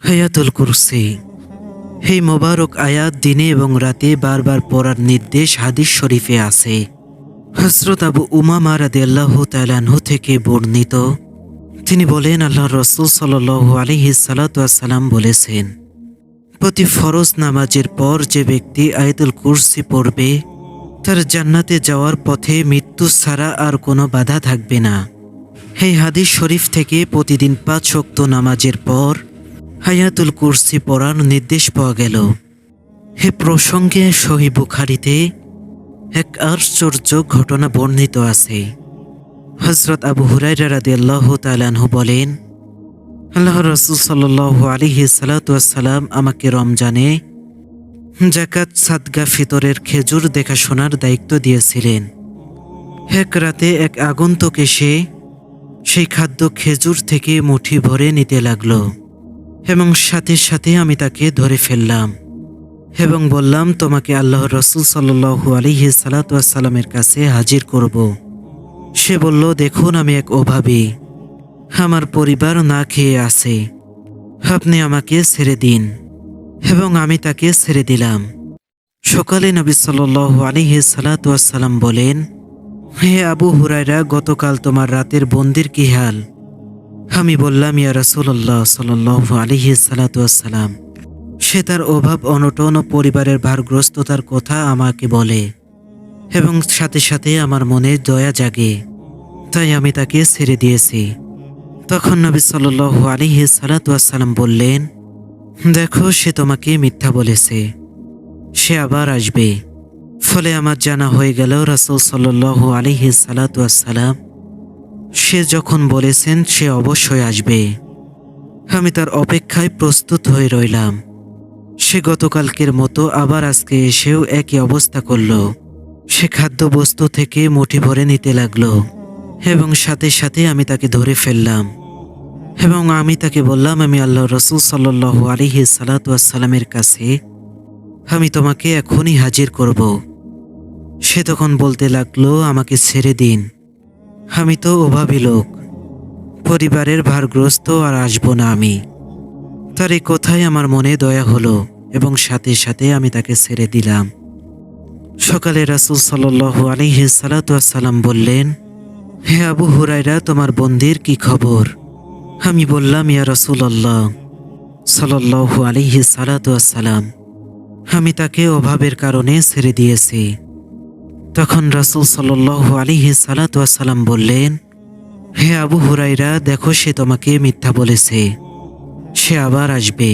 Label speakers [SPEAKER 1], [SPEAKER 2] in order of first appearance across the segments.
[SPEAKER 1] হায়াতুল কুরসি। এই মোবারক আয়াত দিনে এবং রাতে বারবার পড়ার নির্দেশ হাদিস শরীফে আছে। হযরত আবু উমামা রাদিয়াল্লাহু তাআলা আনহু থেকে বর্ণিত, তিনি বলেন, আল্লাহর রাসূল সাল্লাল্লাহু আলাইহি সাল্লাম বলেছেন, প্রতি ফরজ নামাজের পর যে ব্যক্তি আয়াতুল কুরসি পড়বে তার জান্নাতে যাওয়ার পথে মৃত্যু ছাড়া আর কোনো বাধা থাকবে না। এই হাদিস শরীফ থেকে প্রতিদিন 5 ওয়াক্ত নামাজের পর আয়াতুল কুরসি পড়ার নির্দেশ পাওয়া গেল। হে প্রসঙ্গে সহিহ বুখারীতে এক আশ্চর্য ঘটনা বর্ণিত আছে। হযরত আবু হুরায়রা রাদিয়াল্লাহু তাআলা আনহু বলেন, আল্লাহর রাসূল সাল্লাল্লাহু আলাইহি সাল্লাম আমাকে রমজানে যাকাত, সাদকা, ফিতরের খেজুর দেখাশোনার দায়িত্ব দিয়েছিলেন। এক রাতে এক আগন্তুক এসে সেই খাদ্য খেজুর থেকে মুঠি ভরে নিতে লাগলো এবং সাথে সাথে আমি তাকে ধরে ফেললাম এবং বললাম, তোমাকে আল্লাহর রাসূল সাল্লাল্লাহু আলাইহি সাল্লামের কাছে হাজির করব। সে বলল, দেখুন, আমি এক অভাবী, আমার পরিবার না খেয়ে আছে, আপনি আমাকে ছেড়ে দিন। এবং আমি তাকে ছেড়ে দিলাম। সকালে নবী সাল্লাল্লাহু আলাইহি সাল্লাম বলেন, হে আবু হুরায়রা, গতকাল তোমার রাতের বন্দির কি হাল? আমি বললাম, ইয়া রাসূলুল্লাহ সাল্লাল্লাহু আলাইহি সাল্লাম। সে তার অভাব অনটন ও পরিবারের ভারগ্রস্ততার কথা আমাকে বলে এবং সাথে সাথে আমার মনে দয়া জাগে, তাই আমি তাকে ছেড়ে দিয়েছি। তখন নবী সাল্লাল্লাহু আলাইহি সাল্লাম বললেন, দেখো, সে তোমাকে মিথ্যা বলেছে, সে আবার আসবে। ফলে আমার জানা হয়ে গেল রাসূল সাল্লাল্লাহু আলাইহি সাল্লাম সে যখন বলেছেন সে অবশ্যই আসবে। আমি তার অপেক্ষায় প্রস্তুত হয়ে রইলাম। সে গতকালকের মতো আবার আজকে এসেও একই অবস্থা করল। সে খাদ্যবস্তু থেকে মুঠি ভরে নিতে লাগলো এবং সাথে সাথে আমি তাকে ধরে ফেললাম এবং আমি তাকে বললাম, আমি আল্লাহর রাসূল সাল্লাল্লাহু আলাইহি সাল্লামের কাছে আমি তোমাকে এখনই হাজির করব। সে তখন বলতে লাগলো, আমাকে ছেড়ে দিন, আমি তো অভাবী লোক, পরিবারের ভারগ্রস্ত, আর আসবো না আমি। তার এই কথায় আমার মনে দয়া হলো এবং সাথে সাথে আমি তাকে ছেড়ে দিলাম। সকালে রাসূল সাল্লাল্লাহু আলাইহি সাল্লাম বললেন, হে আবু হুরায়রা, তোমার বন্দির কি খবর? আমি বললাম, ইয়া রাসূলুল্লাহ সাল্লাল্লাহু আলাইহি সাল্লাম, আমি তাকে অভাবের কারণে ছেড়ে দিয়েছি। তখন রাসূল সাল্লাল্লাহু আলাইহি সাল্লাম বললেন, হে আবু হুরায়রা, দেখো, সে তোমাকে মিথ্যা বলেছে, সে আবার আসবে।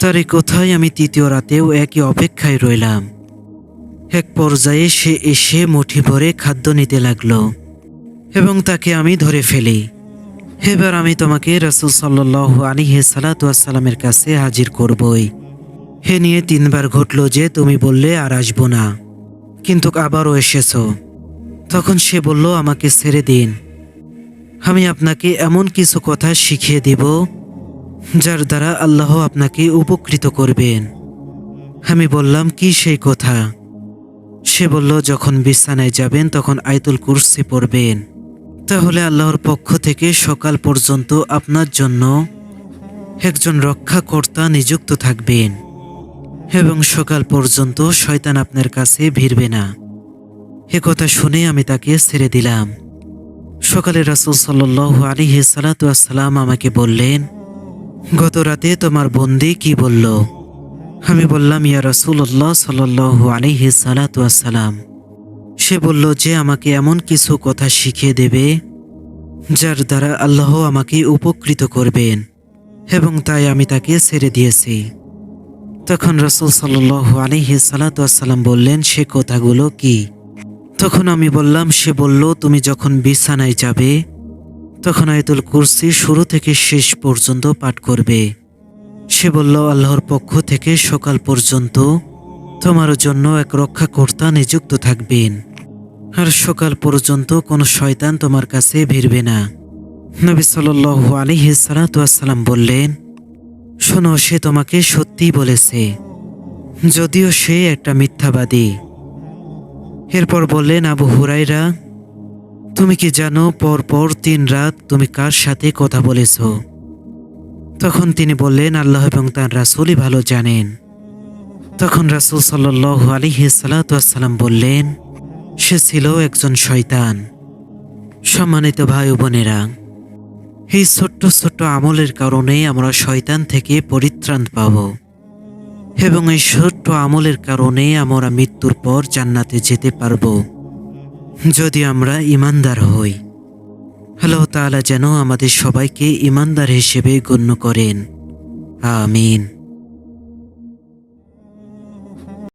[SPEAKER 1] তার এই কথায় আমি তৃতীয় রাতেও একই অপেক্ষায় রইলাম। এক পর্যায়ে সে এসে মুঠি ভরে খাদ্য নিতে লাগলো এবং তাকে আমি ধরে ফেলি। এবার আমি তোমাকে রাসূল সাল্লাল্লাহু আলাইহি সাল্লামের কাছে হাজির করবই। হে নিয়ে 3 বার ঘটল যে তুমি বললে আর আসবো না, কিন্তু আবারও এসেছ। তখন সে বলল, আমাকে ছেড়ে দিন, আমি আপনাকে এমন কিছু কথা শিখিয়ে দিব যার দ্বারা আল্লাহ আপনাকে উপকৃত করবেন। আমি বললাম, কি সেই কথা? সে বলল, যখন বিছানায় যাবেন তখন আয়াতুল কুরসি পড়বেন, তাহলে আল্লাহর পক্ষ থেকে সকাল পর্যন্ত আপনার জন্য একজন রক্ষাকর্তা নিযুক্ত থাকবেন এবং সকাল পর্যন্ত শয়তান আপনার কাছে ভিড়বে না। এ কথা শুনে আমি তাকে ছেড়ে দিলাম। সকালে রাসূল সাল্লাল্লাহু আলাইহি সাল্লাম আমাকে বললেন, গত রাতে তোমার বন্দী কি বলল? আমি বললাম, ইয়া রাসূলুল্লাহ সাল্লাল্লাহু আলাইহি সাল্লাম, সে বলল যে আমাকে এমন কিছু কথা শিখিয়ে দেবে যার দ্বারা আল্লাহ আমাকে উপকৃত করবেন এবং তাই আমি তাকে ছেড়ে দিয়েছি। তখন রাসূল সাল্লাল্লাহু আলাইহি সাল্লাম বললেন, সে কথাগুলো কি? তখন আমি বললাম, সে বলল, তুমি যখন বিছানায় যাবে তখন আয়াতুল কুরসি শুরু থেকে শেষ পর্যন্ত পাঠ করবে। সে বলল, আল্লাহর পক্ষ থেকে সকাল পর্যন্ত তোমার জন্য এক রক্ষাকর্তা নিযুক্ত থাকবেন আর সকাল পর্যন্ত কোনো শয়তান তোমার কাছে ভিড়বে না। নবী সাল্লাল্লাহু আলাইহি সাল্লাম বললেন, শোনো, সে তোমাকে সত্যি বলেছে, যদিও সে একটা মিথ্যাবাদী। এরপর বললেন, আবু হুরায়রা, তুমি কি জানো পরপর 3 রাত তুমি কার সাথে কথা বলেছ? তখন তিনি বললেন, আল্লাহ এবং তার রাসূলই ভালো জানেন। তখন রাসূল সাল্লাল্লাহু আলাইহি সাল্লাম বললেন, সে ছিল একজন শয়তান। সম্মানিত ভাই ও বোনেরা, এই ছোট্ট ছোট্ট আমলের কারণে আমরা শয়তান থেকে পরিত্রাণ পাব এবং এই ছোট্ট আমলের কারণে আমরা মৃত্যুর পর জান্নাতে যেতে পারব, যদি আমরা ঈমানদার হই। আল্লাহ তাআলা যেন আমাদের সবাইকে ঈমানদার হিসেবে গণ্য করেন। আমিন।